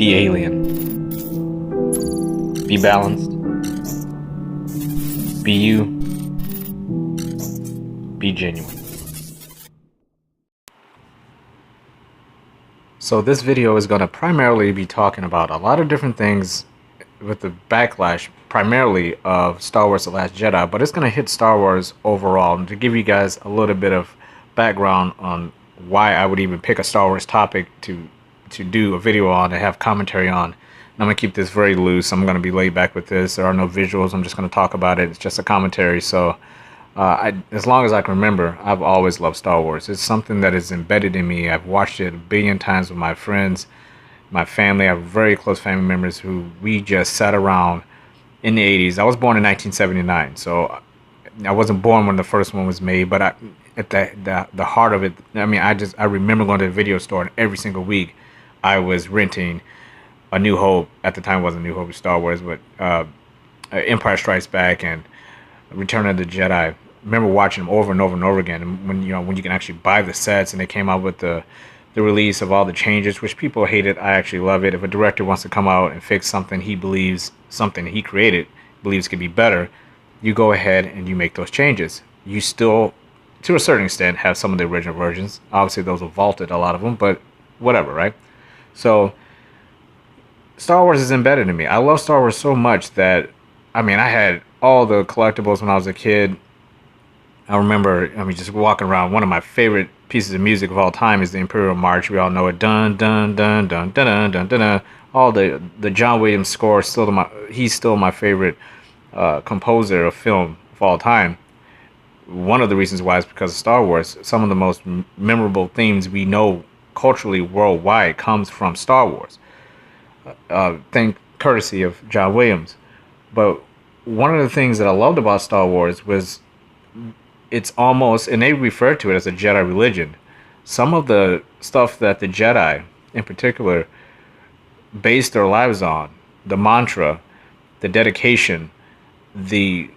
Be alien. Be balanced. Be you. Be genuine. So this video is going to primarily be talking about a lot of different things with the backlash primarily of Star Wars: The Last Jedi, but it's going to hit Star Wars overall, and to give you guys a little bit of background on why I would even pick a Star Wars topic to do a video on and have commentary on. And I'm going to keep this very loose. I'm going to be laid back with this. There are no visuals. I'm just going to talk about it. It's just a commentary. So as long as I can remember, I've always loved Star Wars. It's something that is embedded in me. I've watched it a billion times with my friends, my family. I have very close family members who we just sat around in the 80s. I was born in 1979, so I wasn't born when the first one was made, but at the heart of it, I mean, I remember going to the video store, and every single week I was renting A New Hope. At the time it wasn't New Hope, it was Star Wars, but Empire Strikes Back and Return of the Jedi. I remember watching them over and over and over again. And when you can actually buy the sets, and they came out with the release of all the changes, which people hated, I actually love it. If a director wants to come out and fix something he believes, something he created, believes could be better, you go ahead and you make those changes. You still, to a certain extent, have some of the original versions. Obviously, those were vaulted, a lot of them, but whatever, right? So Star Wars is embedded in me. I love Star Wars so much that, I mean, I had all the collectibles when I was a kid. I remember, just walking around. One of my favorite pieces of music of all time is the Imperial March. We all know it. Dun dun dun dun dun dun dun dun. Dun. All the John Williams score he's still my favorite composer of film of all time. One of the reasons why is because of Star Wars. Some of the most memorable themes we know culturally worldwide comes from Star Wars. Thank courtesy of John Williams. But one of the things that I loved about Star Wars was it's almost, and they refer to it as a Jedi religion. Some of the stuff that the Jedi, in particular, based their lives on, the mantra, the dedication, the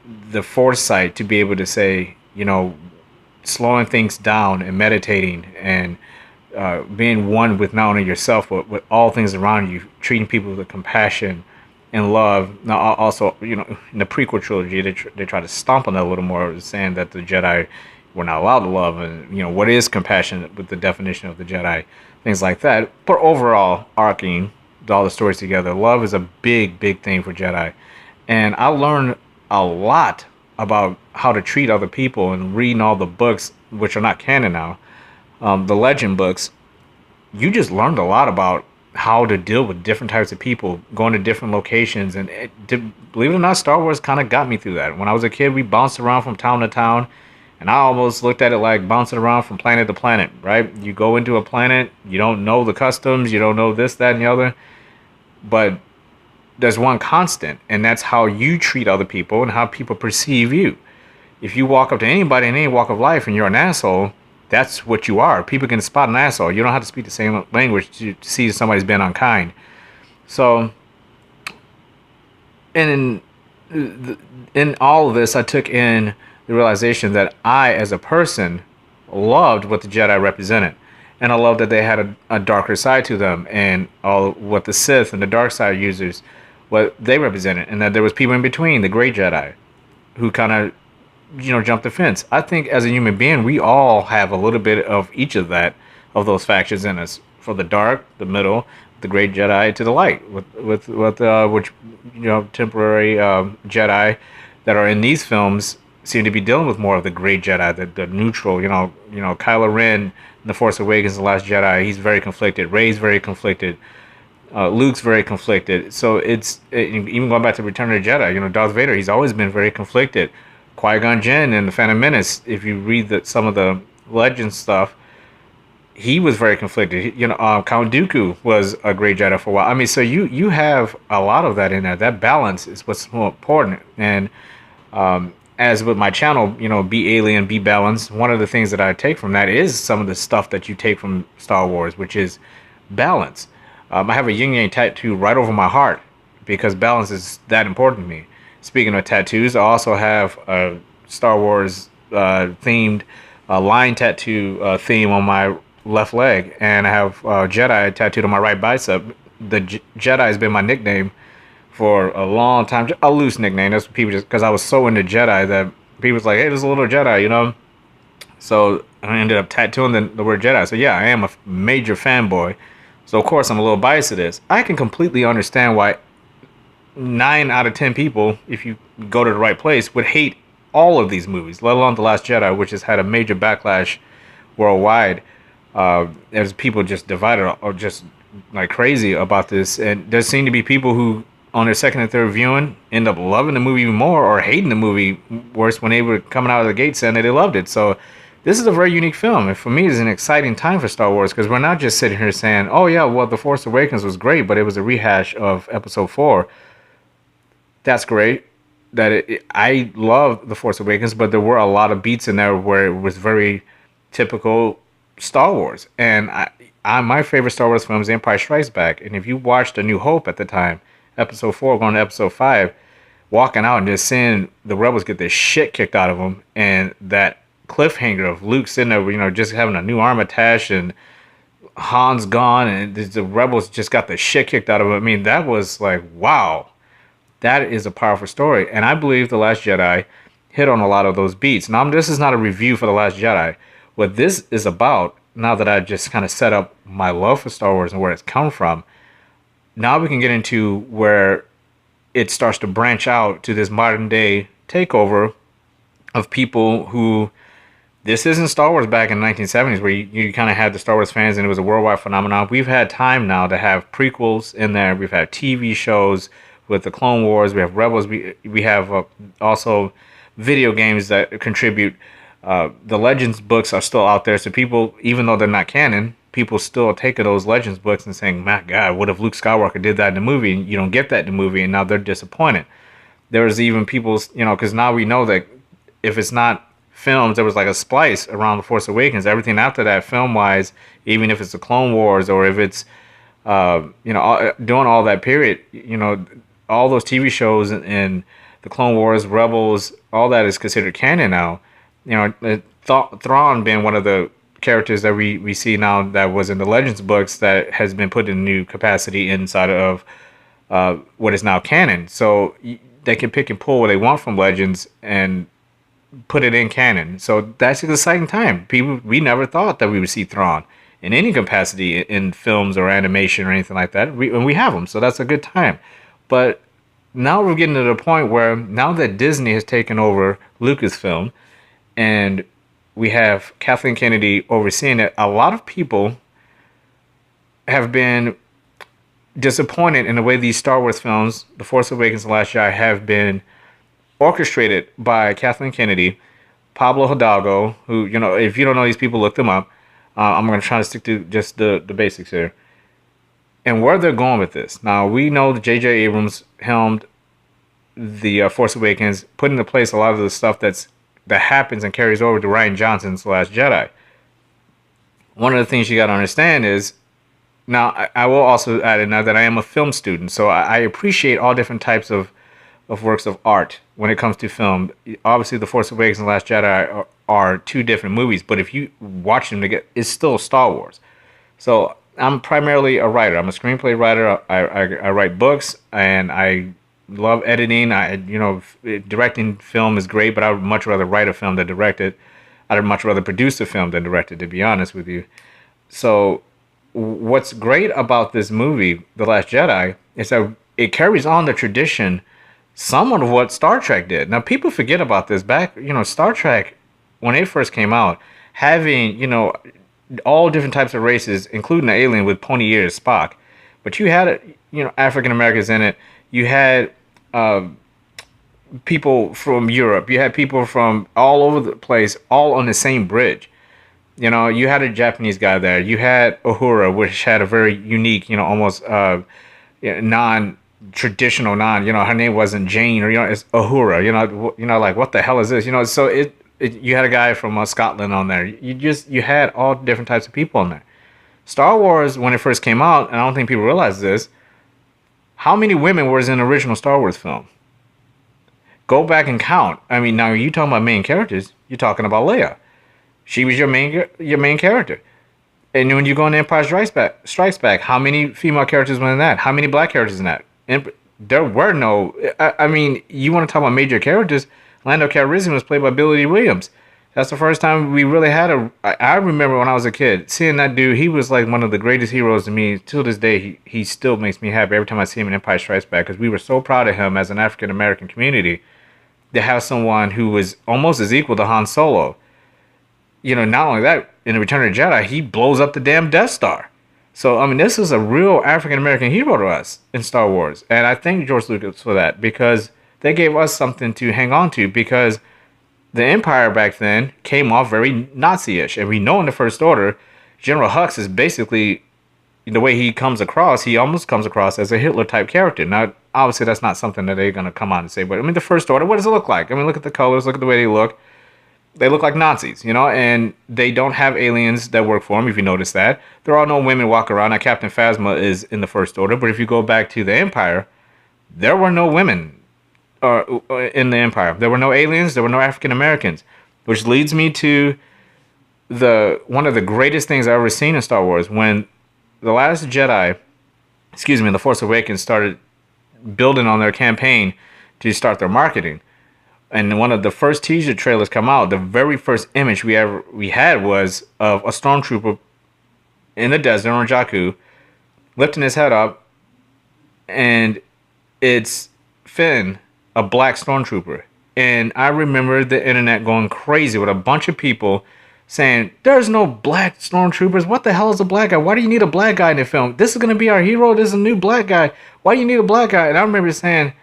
foresight to be able to say, slowing things down and meditating and being one with not only yourself but with all things around you, treating people with compassion and love. Now, also, in the prequel trilogy, they try to stomp on that a little more, saying that the Jedi were not allowed to love, and what is compassion with the definition of the Jedi, things like that. But overall, arcing all the stories together, love is a big thing for Jedi, and I learned a lot about how to treat other people and reading all the books, which are not canon now, the legend books. You just learned a lot about how to deal with different types of people, going to different locations, and believe it or not, Star Wars kind of got me through that. When I was a kid, we bounced around from town to town, and I almost looked at it like bouncing around from planet to planet, right? You go into a planet, you don't know the customs, you don't know this, that, and the other, but there's one constant, and that's how you treat other people and how people perceive you. If you walk up to anybody in any walk of life and you're an asshole, that's what you are. People can spot an asshole. You don't have to speak the same language to see if somebody's been unkind. So, and in all of this, I took in the realization that I, as a person, loved what the Jedi represented. And I loved that they had a darker side to them, and all what the Sith and the dark side users, what they represented. And that there was people in between, the Grey Jedi, who kind of jump the fence. I think as a human being, we all have a little bit of each of those factions in us. For the dark, the middle, the great Jedi, to the light, with which temporary Jedi that are in these films seem to be dealing with more of the great Jedi, the neutral. Kylo Ren in the Force Awakens, the Last Jedi, he's very conflicted. Rey's very conflicted. Luke's very conflicted. So it's even going back to Return of the Jedi. Darth Vader, he's always been very conflicted. Qui-Gon Jinn in The Phantom Menace, if you read some of the legend stuff, he was very conflicted. Count Dooku was a great Jedi for a while. So you have a lot of that in there. That balance is what's more important. And as with my channel, be alien, be balanced. One of the things that I take from that is some of the stuff that you take from Star Wars, which is balance. I have a yin-yang tattoo right over my heart because balance is that important to me. Speaking of tattoos, I also have a Star Wars themed line tattoo theme on my left leg, and I have Jedi tattooed on my right bicep. Jedi has been my nickname for a long time. A loose nickname. That's what people just because I was so into Jedi that people was like, "Hey, there's a little Jedi," you know. So I ended up tattooing the word Jedi. So yeah, I am a major fanboy. So of course I'm a little biased to this. I can completely understand why 9 out of 10 people, if you go to the right place, would hate all of these movies, let alone The Last Jedi, which has had a major backlash worldwide. As people just divided or just like crazy about this, and there seem to be people who, on their second and third viewing, end up loving the movie even more or hating the movie worse when they were coming out of the gate saying that they loved it. So this is a very unique film, and for me, it's an exciting time for Star Wars because we're not just sitting here saying, "Oh yeah, well, The Force Awakens was great, but it was a rehash of Episode 4." That's great. I love The Force Awakens, but there were a lot of beats in there where it was very typical Star Wars. And my favorite Star Wars film is Empire Strikes Back. And if you watched A New Hope at the time, Episode 4 going to Episode 5, walking out and just seeing the rebels get their shit kicked out of them, and that cliffhanger of Luke sitting there, just having a new arm attached and Han's gone and the rebels just got the shit kicked out of them. I mean, that was like, wow. That is a powerful story. And I believe The Last Jedi hit on a lot of those beats. Now, this is not a review for The Last Jedi. What this is about, now that I just kind of set up my love for Star Wars and where it's come from, now we can get into where it starts to branch out to this modern day takeover of people who, this isn't Star Wars back in the 1970s where you kind of had the Star Wars fans and it was a worldwide phenomenon. We've had time now to have prequels in there. We've had TV shows with the Clone Wars. We have Rebels. We have also video games that contribute. The Legends books are still out there. So people, even though they're not canon, people still taking those Legends books and saying, my God, what if Luke Skywalker did that in the movie? And you don't get that in the movie, and now they're disappointed. There's even people's, because now we know that if it's not films, there was like a splice around The Force Awakens. Everything after that, film-wise, even if it's the Clone Wars or if it's, doing all that period, all those TV shows and the Clone Wars, Rebels, all that is considered canon now. Thrawn being one of the characters that we see now that was in the Legends books that has been put in new capacity inside of what is now canon. So they can pick and pull what they want from Legends and put it in canon. So that's an exciting time. We never thought that we would see Thrawn in any capacity in films or animation or anything like that. And we have them, so that's a good time. But now we're getting to the point where now that Disney has taken over Lucasfilm and we have Kathleen Kennedy overseeing it, a lot of people have been disappointed in the way these Star Wars films, The Force Awakens and Last Jedi, have been orchestrated by Kathleen Kennedy, Pablo Hidalgo, who, if you don't know these people, look them up. I'm going to try to stick to just the basics here. And where they're going with this. Now, we know that J.J. Abrams helmed The Force Awakens, put into place a lot of the stuff that happens and carries over to Rian Johnson's Last Jedi. One of the things you got to understand is, now, I will also add in now that I am a film student, so I appreciate all different types of works of art when it comes to film. Obviously, The Force Awakens and Last Jedi are two different movies, but if you watch them together, it's still Star Wars. So I'm primarily a writer. I'm a screenplay writer. I write books, and I love editing. Directing film is great, but I would much rather write a film than direct it. I'd much rather produce a film than direct it, to be honest with you. So what's great about this movie, The Last Jedi, is that it carries on the tradition somewhat of what Star Trek did. Now, people forget about this. Back, Star Trek, when it first came out, having, all different types of races, including the alien with pointy ears, Spock. But you had, African Americans in it. You had people from Europe. You had people from all over the place, all on the same bridge. You had a Japanese guy there. You had Uhura, which had a very unique, almost non-traditional, her name wasn't Jane or, it's Uhura. Like, what the hell is this? So you had a guy from Scotland on there. You had all different types of people on there. Star Wars, when it first came out, and I don't think people realize this, how many women was in the original Star Wars film? Go back and count. I mean, now you talking about main characters, you're talking about Leia. She was your main character. And when you go in Empire Strikes Back, how many female characters were in that? How many black characters in that? There were no. I mean, you want to talk about major characters? Lando Calrissian was played by Billy Dee Williams. That's the first time we really had a. I remember when I was a kid seeing that dude. He was like one of the greatest heroes to me. Till this day, he still makes me happy every time I see him in Empire Strikes Back because we were so proud of him as an African American community to have someone who was almost as equal to Han Solo. Not only that, in Return of the Jedi, he blows up the damn Death Star. So, I mean, this is a real African-American hero to us in Star Wars. And I thank George Lucas for that because they gave us something to hang on to because the Empire back then came off very Nazi-ish. And we know in the First Order, General Hux is basically, the way he comes across, he almost comes across as a Hitler-type character. Now, obviously, that's not something that they're going to come out and say. But, I mean, the First Order, what does it look like? I mean, look at the colors, look at the way they look. They look like Nazis, and they don't have aliens that work for them, if you notice that. There are no women walking around. Now, Captain Phasma is in the First Order, but if you go back to the Empire, there were no women in the Empire. There were no aliens. There were no African Americans, which leads me to one of the greatest things I've ever seen in Star Wars. When The Last Jedi, The Force Awakens started building on their campaign to start their marketing. And one of the first teaser trailers come out, the very first image we had was of a stormtrooper in the desert on Jakku, lifting his head up, and it's Finn, a black stormtrooper. And I remember the internet going crazy with a bunch of people saying, "There's no black stormtroopers. What the hell is a black guy? Why do you need a black guy in the film? This is going to be our hero. This is a new black guy. Why do you need a black guy?" And I remember saying,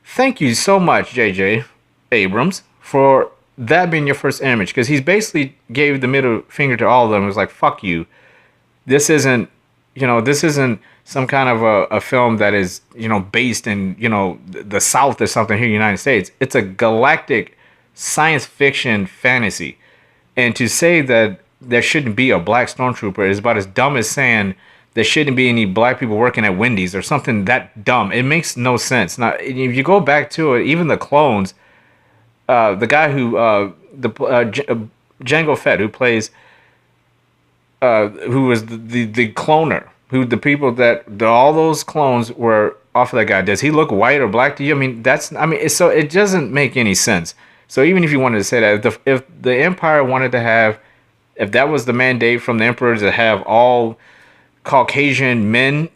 "Thank you so much, J.J. Abrams, for that being your first image," because he's basically gave the middle finger to all of them. It was like, fuck you. This isn't some kind of a film that is, based in, the South or something here in the United States. It's a galactic science fiction fantasy. And to say that there shouldn't be a black stormtrooper is about as dumb as saying there shouldn't be any black people working at Wendy's or something that dumb. It makes no sense. Now, if you go back to it, even the clones, the guy who Jango Fett, who plays who was the cloner, who the people that all those clones were off of that guy. Does he look white or black to you? I mean, so it doesn't make any sense. So even if you wanted to say that, if the Empire wanted to have, if that was the mandate from the Emperor to have all Caucasian men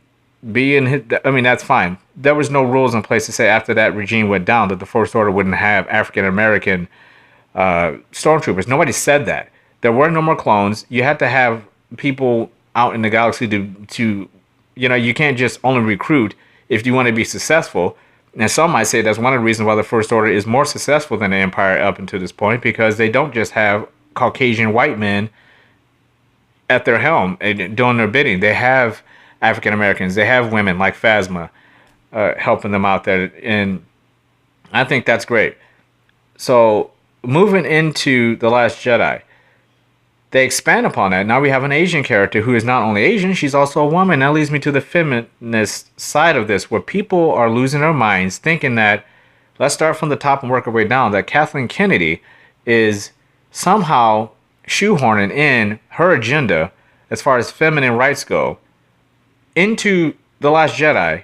be in his, I mean, that's fine. There was no rules in place to say after that regime went down that the First Order wouldn't have African American stormtroopers. Nobody said that. There were no more clones. You had to have people out in the galaxy to you can't just only recruit if you want to be successful. And some might say that's one of the reasons why the First Order is more successful than the Empire up until this point, because they don't just have Caucasian white men at their helm and doing their bidding. They have African Americans. They have women like Phasma helping them out there. And I think that's great. So moving into The Last Jedi, they expand upon that. Now we have an Asian character who is not only Asian, she's also a woman. That leads me to the feminist side of this, where people are losing their minds thinking that, let's start from the top and work our way down, that Kathleen Kennedy is somehow shoehorning in her agenda as far as feminine rights go into The Last Jedi,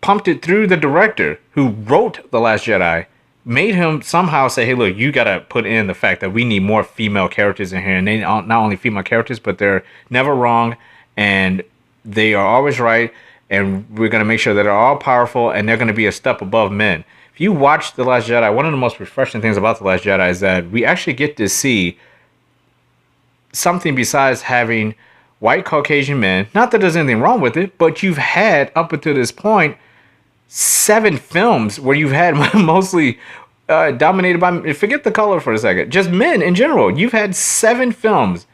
pumped it through the director who wrote The Last Jedi, made him somehow say, hey, look, you got to put in the fact that we need more female characters in here. And they are not only female characters, but they're never wrong, and they are always right, and we're going to make sure that they're all powerful, and they're going to be a step above men. If you watch The Last Jedi, one of the most refreshing things about The Last Jedi is that we actually get to see something besides having white Caucasian men. Not that there's anything wrong with it, but you've had, up until this point, 7 films where you've had mostly dominated by, forget the color for a second, just men in general. You've had 7 films,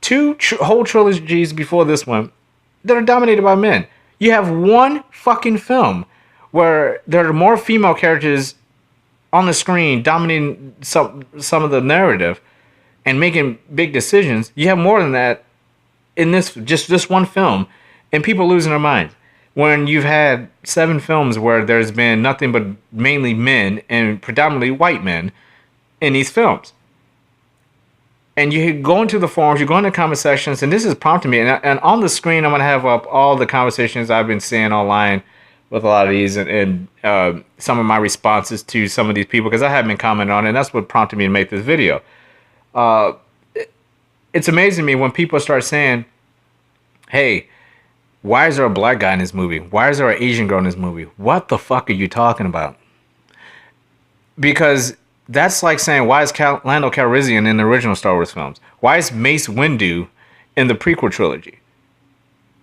2 whole trilogies before this one, that are dominated by men. You have 1 fucking film where there are more female characters on the screen dominating some of the narrative and making big decisions. You have more than that in this one film, and people losing their minds. When you've had 7 films where there's been nothing but mainly men and predominantly white men in these films. And you go into the forums, you go into comment sections, and this is prompting me. And on the screen, I'm going to have up all the conversations I've been seeing online with a lot of these, and some of my responses to some of these people, because I have been commenting on it, and that's what prompted me to make this video. It's amazing to me when people start saying, hey, why is there a black guy in this movie? Why is there an Asian girl in this movie? What the fuck are you talking about? Because that's like saying, why is Lando Calrissian in the original Star Wars films? Why is Mace Windu in the prequel trilogy?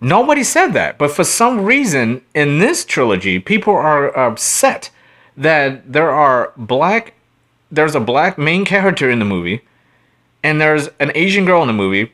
Nobody said that. But for some reason, in this trilogy, people are upset that there's a black main character in the movie, and there's an Asian girl in the movie,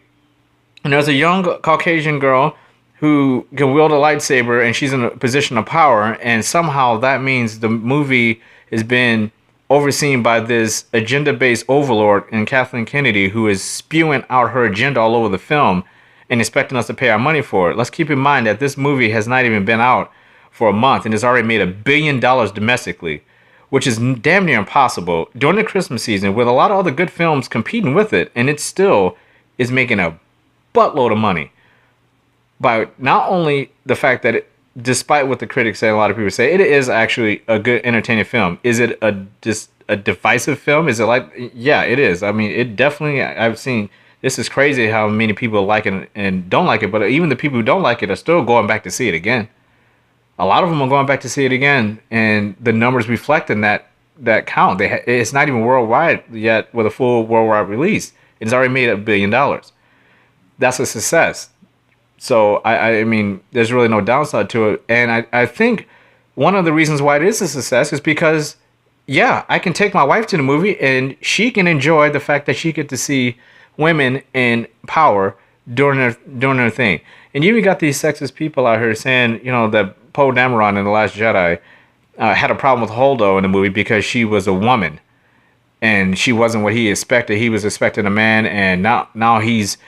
and there's a young Caucasian girl who can wield a lightsaber, and she's in a position of power, and somehow that means the movie has been overseen by this agenda-based overlord in Kathleen Kennedy, who is spewing out her agenda all over the film and expecting us to pay our money for it. Let's keep in mind that this movie has not even been out for a month, and it's already made $1 billion domestically, which is damn near impossible during the Christmas season with a lot of other good films competing with it, and it still is making a buttload of money by not only the fact that despite what the critics say, a lot of people say, it is actually a good entertaining film. Is it a divisive film? Is it like, yeah, it is. I mean, it definitely, I've seen, this is crazy how many people like it and don't like it, but even the people who don't like it are still going back to see it again. A lot of them are going back to see it again, and the numbers reflecting that count. It's not even worldwide yet with a full worldwide release. It's already made $1 billion. That's a success. So, I mean, there's really no downside to it. And I think one of the reasons why it is a success is because, yeah, I can take my wife to the movie and she can enjoy the fact that she get to see women in power doing their thing. And you even got these sexist people out here saying, you know, that Poe Dameron in The Last Jedi had a problem with Holdo in the movie because she was a woman. And she wasn't what he expected. He was expecting a man, and now he's,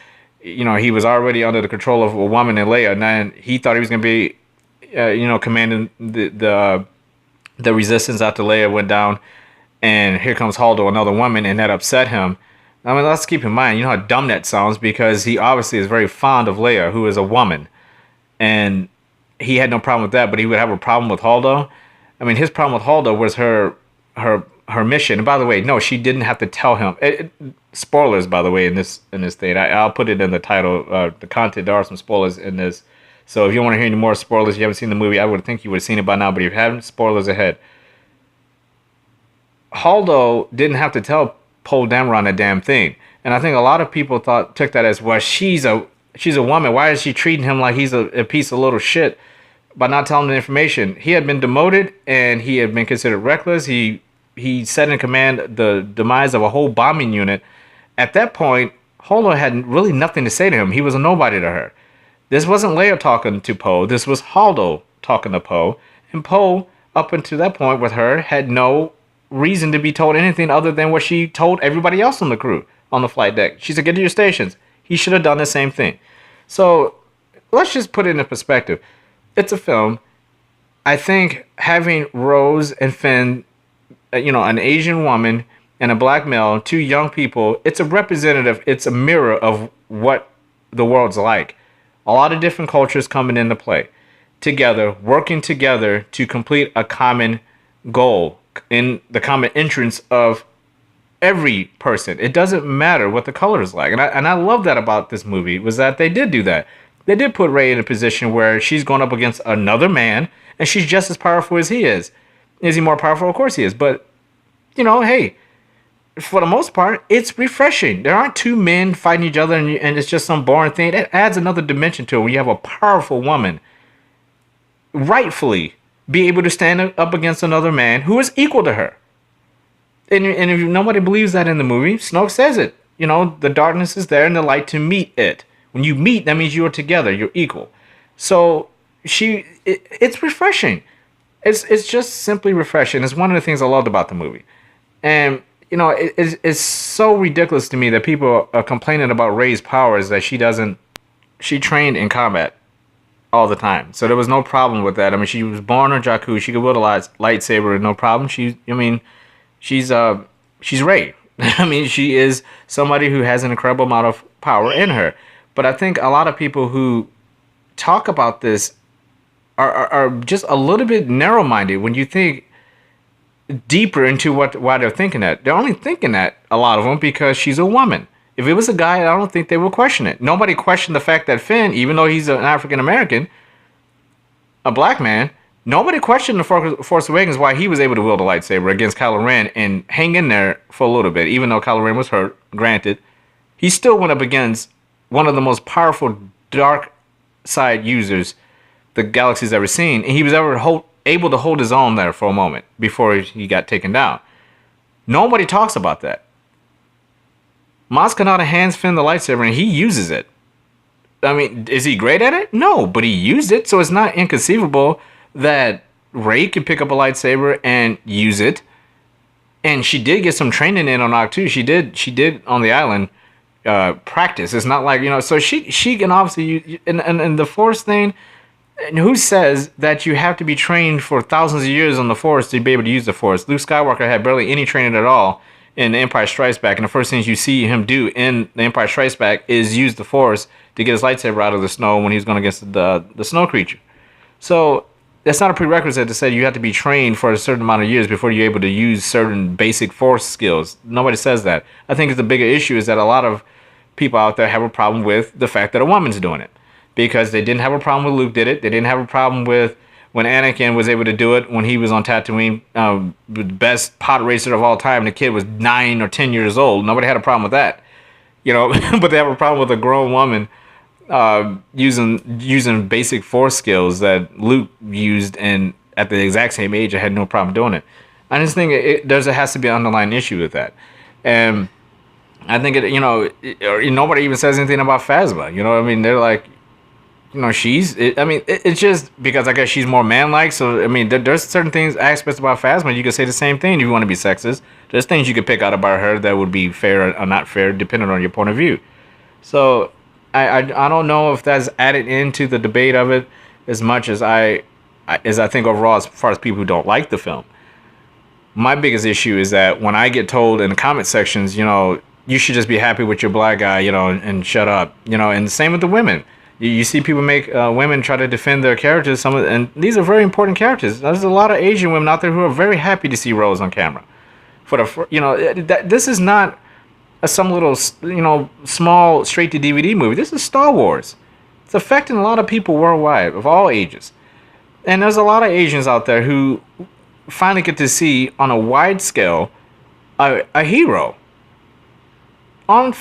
you know, he was already under the control of a woman in Leia, and then he thought he was going to be, you know, commanding the resistance after Leia went down, and here comes Holdo, another woman, and that upset him. I mean, let's keep in mind, you know how dumb that sounds, because he obviously is very fond of Leia, who is a woman, and he had no problem with that, but he would have a problem with Holdo. I mean, his problem with Holdo was her mission. And by the way, no, she didn't have to tell him. Spoilers, by the way, in this thing. I'll put it in the title. The content, there are some spoilers in this. So if you want to hear any more spoilers, you haven't seen the movie, I would think you would have seen it by now. But if you haven't, spoilers ahead. Holdo didn't have to tell Poe Dameron a damn thing. And I think a lot of people took that as, well, she's a woman. Why is she treating him like he's a piece of little shit by not telling him the information? He had been demoted, and he had been considered reckless. He set in command the demise of a whole bombing unit. At that point, Holdo had really nothing to say to him. He was a nobody to her. This wasn't Leia talking to Poe. This was Holdo talking to Poe. And Poe, up until that point with her, had no reason to be told anything other than what she told everybody else on the crew on the flight deck. She said, get to your stations. He should have done the same thing. So let's just put it in perspective. It's a film. I think having Rose and Finn, you know, an Asian woman and a black male, two young people, it's a representative, it's a mirror of what the world's like. A lot of different cultures coming into play together, working together to complete a common goal in the common entrance of every person. It doesn't matter what the color is like. And I love that about this movie, was that they did do that. They did put Rey in a position where she's going up against another man, and she's just as powerful as he is. Is he more powerful? Of course he is. But, you know, hey, for the most part, it's refreshing. There aren't two men fighting each other and it's just some boring thing. It adds another dimension to it when you have a powerful woman rightfully be able to stand up against another man who is equal to her. And if nobody believes that in the movie, Snoke says it. You know, the darkness is there and the light to meet it. When you meet, that means you are together. You're equal. So it's refreshing. It's just simply refreshing. It's one of the things I loved about the movie. And, you know, it's so ridiculous to me that people are complaining about Rey's powers, that she trained in combat all the time. So there was no problem with that. I mean, she was born on Jakku. She could wield a lightsaber, no problem. She's Rey. I mean, she is somebody who has an incredible amount of power in her. But I think a lot of people who talk about this are just a little bit narrow-minded when you think deeper into why they're thinking that. They're only thinking that, a lot of them, because she's a woman. If it was a guy, I don't think they would question it. Nobody questioned the fact that Finn, even though he's an African American, a black man, nobody questioned the Force Awakens why he was able to wield a lightsaber against Kylo Ren and hang in there for a little bit. Even though Kylo Ren was hurt, granted, he still went up against one of the most powerful dark side users the galaxy's ever seen, and he was able to hold his own there for a moment before he got taken down. Nobody talks about that. Maz Kanata hands Finn the lightsaber and he uses it. I mean, is he great at it? No, but he used it, so it's not inconceivable that Rey could pick up a lightsaber and use it. And she did get some training in on Octu. She did on the island practice. It's not like, so she can obviously, and the Force thing, and who says that you have to be trained for thousands of years on the Force to be able to use the Force? Luke Skywalker had barely any training at all in The Empire Strikes Back, and the first things you see him do in The Empire Strikes Back is use the Force to get his lightsaber out of the snow when he's going against the snow creature. So that's not a prerequisite to say you have to be trained for a certain amount of years before you're able to use certain basic Force skills. Nobody says that. I think the bigger issue is that a lot of people out there have a problem with the fact that a woman's doing it. Because they didn't have a problem with Luke did it. They didn't have a problem with when Anakin was able to do it when he was on Tatooine, the best pod racer of all time. The kid was 9 or 10 years old. Nobody had a problem with that, but they have a problem with a grown woman using basic Force skills that Luke used, and at the exact same age, I had no problem doing it. I just think there has to be an underlying issue with that, and I think nobody even says anything about Phasma. I mean, they're like, it's just because I guess she's more man-like. So, I mean, there's certain aspects about Phasma. You could say the same thing if you want to be sexist. There's things you could pick out about her that would be fair or not fair, depending on your point of view. So, I don't know if that's added into the debate of it as much as I think overall, as far as people who don't like the film. My biggest issue is that when I get told in the comment sections, you should just be happy with your black guy, and shut up, and the same with the women. You see people make women try to defend their characters. And these are very important characters. There's a lot of Asian women out there who are very happy to see Rose on camera. This is not some little, small straight to DVD movie. This is Star Wars. It's affecting a lot of people worldwide of all ages. And there's a lot of Asians out there who finally get to see on a wide scale a hero on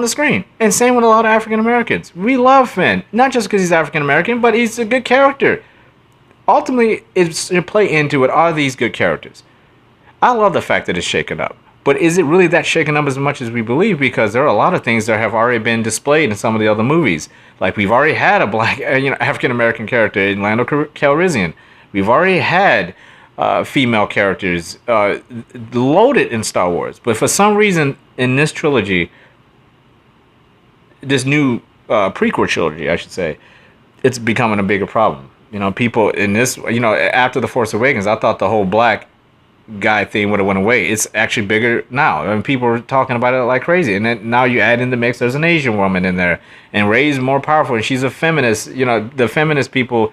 the screen. And same with a lot of African Americans. We love Finn, not just because he's African American, but he's a good character. Ultimately, it's to play into it are these good characters. I love the fact that it's shaken up, but is it really that shaken up as much as we believe? Because there are a lot of things that have already been displayed in some of the other movies. Like we've already had a black, African American character in Lando Calrissian. We've already had female characters loaded in Star Wars, but for some reason in this trilogy, this new prequel trilogy, I should say, it's becoming a bigger problem. People in this, after The Force Awakens, I thought the whole black guy thing would have went away. It's actually bigger now. I mean, people are talking about it like crazy, and then now you add in the mix, there's an Asian woman in there, and Rey's more powerful, and she's a feminist. The feminist people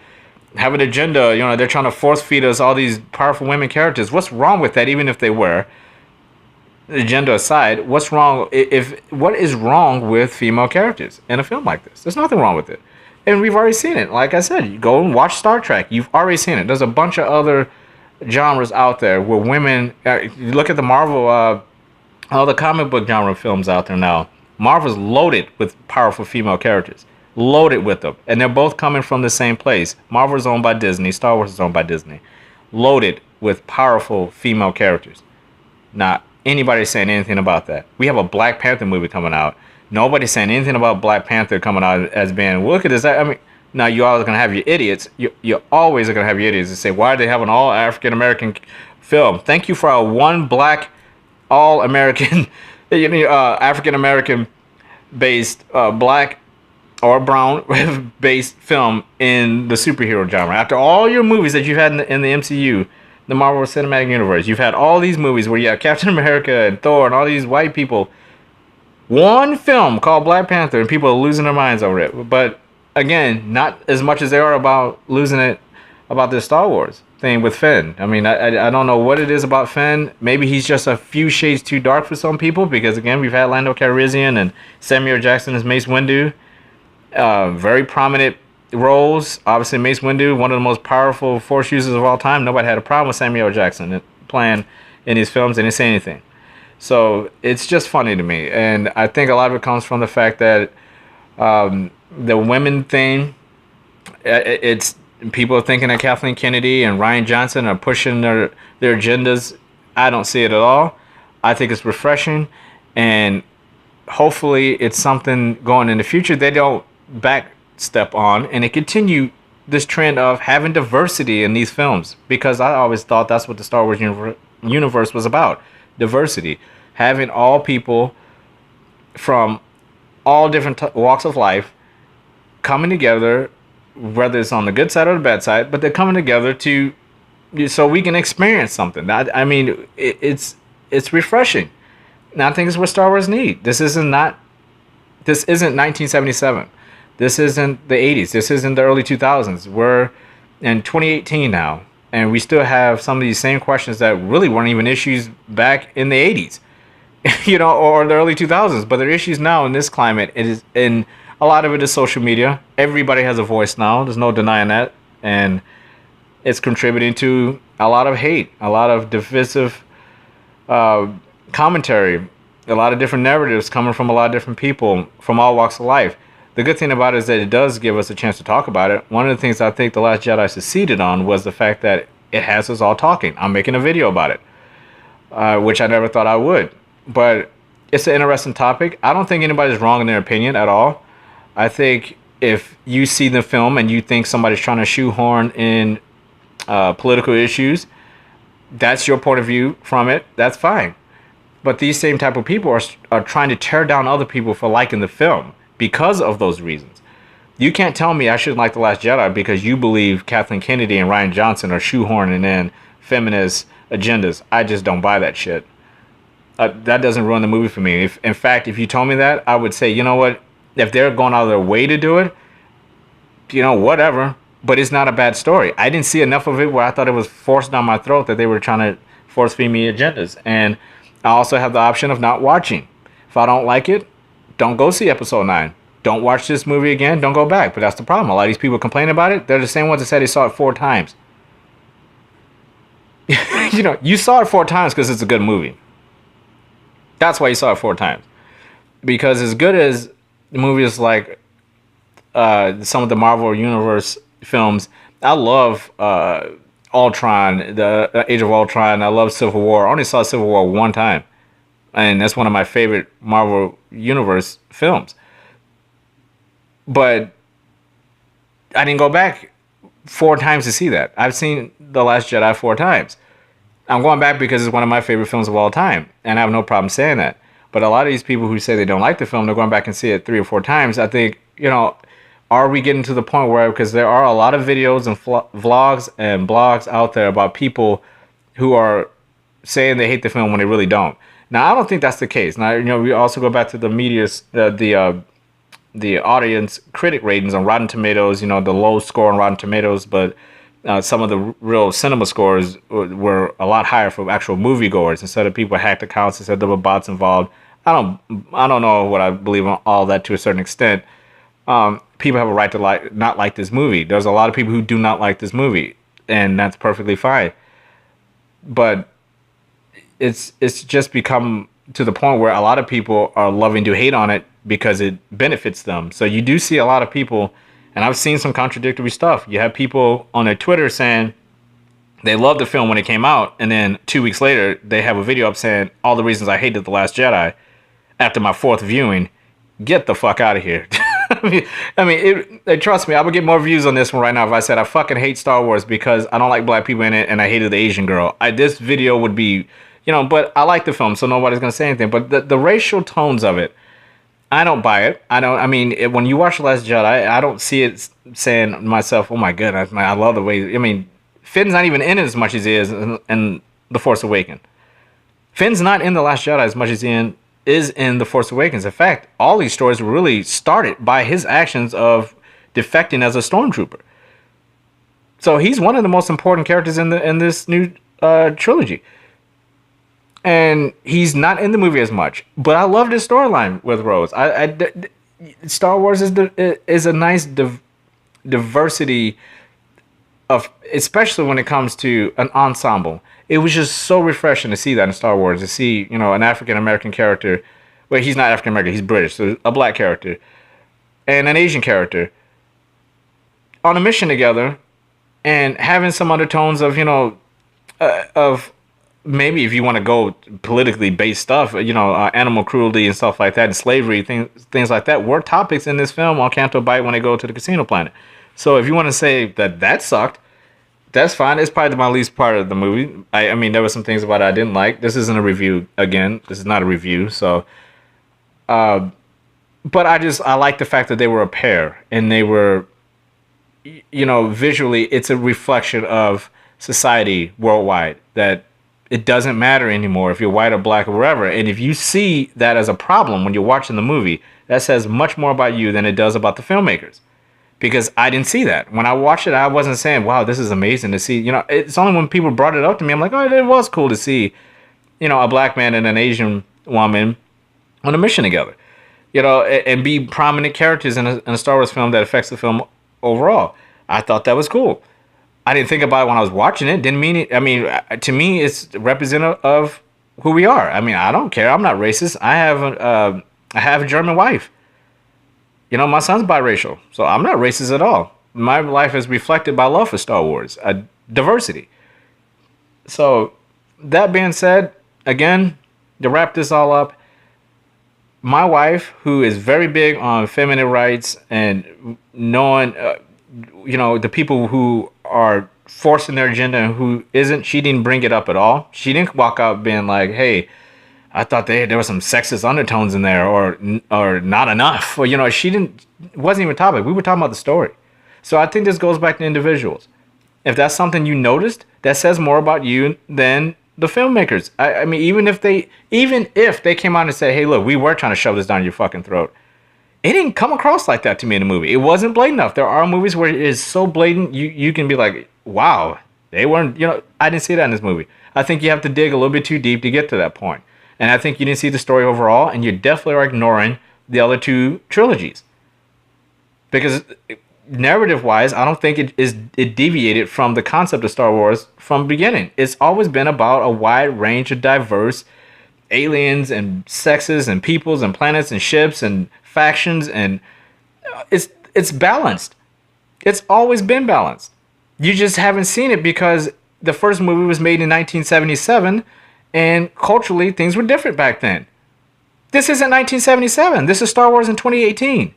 have an agenda. They're trying to force feed us all these powerful women characters. What's wrong with that? Even if they were, agenda aside, what is wrong with female characters in a film like this? There's nothing wrong with it, and we've already seen it. Like I said, you go and watch Star Trek. You've already seen it. There's a bunch of other genres out there where women. You look at the Marvel, all the comic book genre films out there now. Marvel's loaded with powerful female characters. Loaded with them, and they're both coming from the same place. Marvel is owned by Disney. Star Wars is owned by Disney. Loaded with powerful female characters. Not anybody saying anything about that. We have a Black Panther movie coming out. Nobody's saying anything about Black Panther coming out as being, well, look at this. I mean, now you always going to have your idiots. You always are going to have your idiots that say, why are they having all African American film? Thank you for our one black, all American, African American based black or brown based film in the superhero genre. After all your movies that you've had in the MCU, the Marvel Cinematic Universe. You've had all these movies where you have Captain America and Thor and all these white people. One film called Black Panther, and people are losing their minds over it. But again, not as much as they are about losing it about this Star Wars thing with Finn. I mean, I don't know what it is about Finn. Maybe he's just a few shades too dark for some people because, again, we've had Lando Calrissian and Samuel Jackson as Mace Windu. Very prominent roles. Obviously, Mace Windu, one of the most powerful Force users of all time. Nobody had a problem with Samuel Jackson playing in these films. They didn't say anything. So it's just funny to me. And I think a lot of it comes from the fact that the women thing, it's people are thinking that Kathleen Kennedy and Rian Johnson are pushing their agendas. I don't see it at all. I think it's refreshing. And hopefully it's something going in the future they don't backstep on, and they continue this trend of having diversity in these films, because I always thought that's what the Star Wars universe was about. Diversity, having all people from all different walks of life coming together, whether it's on the good side or the bad side, but they're coming together to so we can experience something. I mean, it's refreshing. Now I think it's what Star Wars need. This isn't 1977. This isn't the 80s. This isn't the early 2000s. We're in 2018 now, and we still have some of these same questions that really weren't even issues back in the 80s, or the early 2000s. But they're issues now in this climate. It is, and a lot of it is social media. Everybody has a voice now. There's no denying that, and it's contributing to a lot of hate, a lot of divisive commentary, a lot of different narratives coming from a lot of different people from all walks of life. The good thing about it is that it does give us a chance to talk about it. One of the things I think The Last Jedi succeeded on was the fact that it has us all talking. I'm making a video about it, which I never thought I would. But it's an interesting topic. I don't think anybody's wrong in their opinion at all. I think if you see the film and you think somebody's trying to shoehorn in political issues, that's your point of view from it. That's fine. But these same type of people are trying to tear down other people for liking the film because of those reasons. You can't tell me I shouldn't like The Last Jedi because you believe Kathleen Kennedy and Rian Johnson are shoehorning in feminist agendas. I just don't buy that shit. That doesn't ruin the movie for me. In fact, if you told me that, I would say, you know what? If they're going out of their way to do it, whatever. But it's not a bad story. I didn't see enough of it where I thought it was forced down my throat that they were trying to force feed me agendas. And I also have the option of not watching. If I don't like it, don't go see episode 9. Don't watch this movie again. Don't go back. But that's the problem. A lot of these people complain about it. They're the same ones that said they saw it 4 times. You saw it 4 times because it's a good movie. That's why you saw it 4 times. Because as good as the movies like some of the Marvel Universe films, I love Ultron, the Age of Ultron. I love Civil War. I only saw Civil War 1 time. And that's one of my favorite Marvel Universe films. But I didn't go back 4 times to see that. I've seen The Last Jedi 4 times. I'm going back because it's one of my favorite films of all time. And I have no problem saying that. But a lot of these people who say they don't like the film, they're going back and see it 3 or 4 times. I think, are we getting to the point where, because there are a lot of videos and vlogs and blogs out there about people who are saying they hate the film when they really don't. Now, I don't think that's the case. Now, we also go back to the media's, the audience critic ratings on Rotten Tomatoes, the low score on Rotten Tomatoes, but some of the real cinema scores were a lot higher for actual moviegoers instead of people hacked accounts and said there were bots involved. I don't know what I believe on all that to a certain extent. People have a right to not like this movie. There's a lot of people who do not like this movie, and that's perfectly fine. But it's just become to the point where a lot of people are loving to hate on it because it benefits them. So you do see a lot of people, and I've seen some contradictory stuff. You have people on their Twitter saying they loved the film when it came out, and then 2 weeks later they have a video up saying all the reasons I hated The Last Jedi after my 4th viewing. Get the fuck out of here. Trust me, I would get more views on this one right now if I said I fucking hate Star Wars because I don't like black people in it and I hated the Asian girl. This video would be, but I like the film, so nobody's gonna say anything. But the racial tones of it, I don't buy it. When you watch The Last Jedi, I don't see it saying to myself, oh my goodness, I love the way. Finn's not even in it as much as he is in The Force Awakens. Finn's not in The Last Jedi as much as he is in The Force Awakens. In fact, all these stories were really started by his actions of defecting as a stormtrooper. So he's one of the most important characters in this new trilogy. And he's not in the movie as much. But I love this storyline with Rose. Star Wars is a nice diversity of, especially when it comes to an ensemble. It was just so refreshing to see that in Star Wars, to see, you know, an African American character. Well, he's not African American, he's British, so a black character and an Asian character on a mission together, and having some undertones of, you know, of maybe, if you want to go politically based stuff, you know, animal cruelty and stuff like that, and slavery, things like that, were topics in this film on Canto Bight when they go to the Casino Planet. So if you want to say that sucked, that's fine. It's probably my least part of the movie. I mean, there were some things about it I didn't like. This isn't a review. Again, this is not a review. So, but I like the fact that they were a pair, and they were, you know, visually, it's a reflection of society worldwide, that it doesn't matter anymore if you're white or black or wherever. And if you see that as a problem when you're watching the movie, that says much more about you than it does about the filmmakers. Because I didn't see that. When I watched it, I wasn't saying, wow, this is amazing to see. You know, it's only when people brought it up to me, I'm like, oh, it was cool to see, you know, a black man and an Asian woman on a mission together. You know, and be prominent characters in a Star Wars film that affects the film overall. I thought that was cool. I didn't think about it when I was watching it. Didn't mean it. I mean, to me, it's representative of who we are. I mean, I don't care. I'm not racist. I have a German wife. You know, my son's biracial, so I'm not racist at all. My life is reflected by love for Star Wars, diversity. So, that being said, again, to wrap this all up, my wife, who is very big on feminine rights and knowing, you know, the people who are forcing their agenda and who isn't, she didn't bring it up at all. She didn't walk out being like, hey, I thought there were some sexist undertones in there, or not enough. Or, you know, it wasn't even a topic. We were talking about the story. So I think this goes back to individuals. If that's something you noticed, that says more about you than the filmmakers. I mean, even if they came out and said, hey, look, we were trying to shove this down your fucking throat, it didn't come across like that to me in the movie. It wasn't blatant enough. There are movies where it is so blatant, you can be like, wow, they weren't, you know, I didn't see that in this movie. I think you have to dig a little bit too deep to get to that point. And I think you didn't see the story overall, and you definitely are ignoring the other two trilogies. Because narrative-wise, I don't think it deviated from the concept of Star Wars from the beginning. It's always been about a wide range of diverse aliens and sexes and peoples and planets and ships and factions, and it's balanced. It's always been balanced. You just haven't seen it because the first movie was made in 1977, and culturally, things were different back then. This isn't 1977. This is Star Wars in 2018.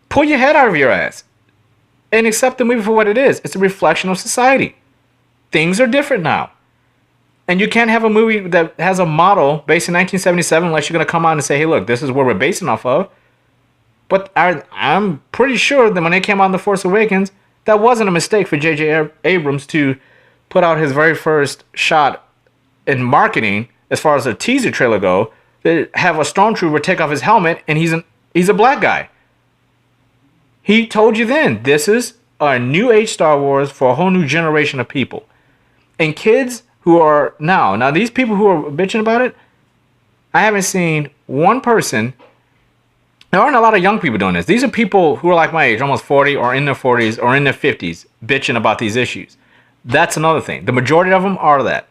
Pull your head out of your ass and accept the movie for what it is. It's a reflection of society. Things are different now. And you can't have a movie that has a model based in 1977 unless you're going to come out and say, hey, look, this is where we're basing off of. But I'm pretty sure that when they came out in The Force Awakens, that wasn't a mistake for J.J. Abrams to put out his very first shot in marketing, as far as a teaser trailer go, that have a stormtrooper take off his helmet and he's a black guy. He told you then, this is a new age Star Wars for a whole new generation of people. And kids who are now these people who are bitching about it, I haven't seen one person. There aren't a lot of young people doing this. These are people who are like my age, almost 40 or in their 40s or in their 50s, bitching about these issues. That's another thing. The majority of them are that.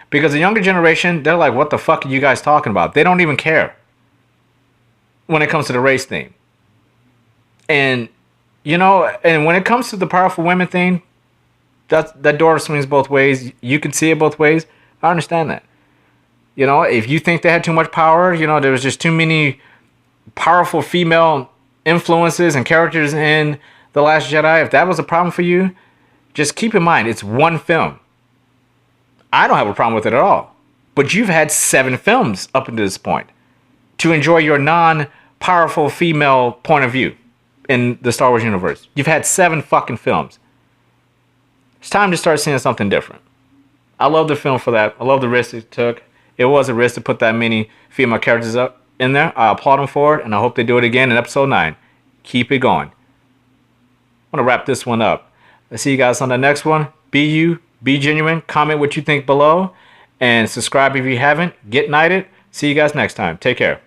Because the younger generation, they're like, what the fuck are you guys talking about? They don't even care when it comes to the race thing. And, you know, and when it comes to the powerful women thing, that door swings both ways. You can see it both ways. I understand that. You know, if you think they had too much power, you know, there was just too many powerful female influences and characters in The Last Jedi. If that was a problem for you, just keep in mind, it's one film. I don't have a problem with it at all. But you've had 7 films up until this point to enjoy your non-powerful female point of view in the Star Wars universe. You've had 7 fucking films. It's time to start seeing something different. I love the film for that. I love the risk it took. It was a risk to put that many female characters up in there. I applaud them for it, and I hope they do it again in episode 9. Keep it going. I'm going to wrap this one up. Let's see you guys on the next one. Be you, be genuine. Comment what you think below, and subscribe if you haven't. Get knighted. See you guys next time. Take care.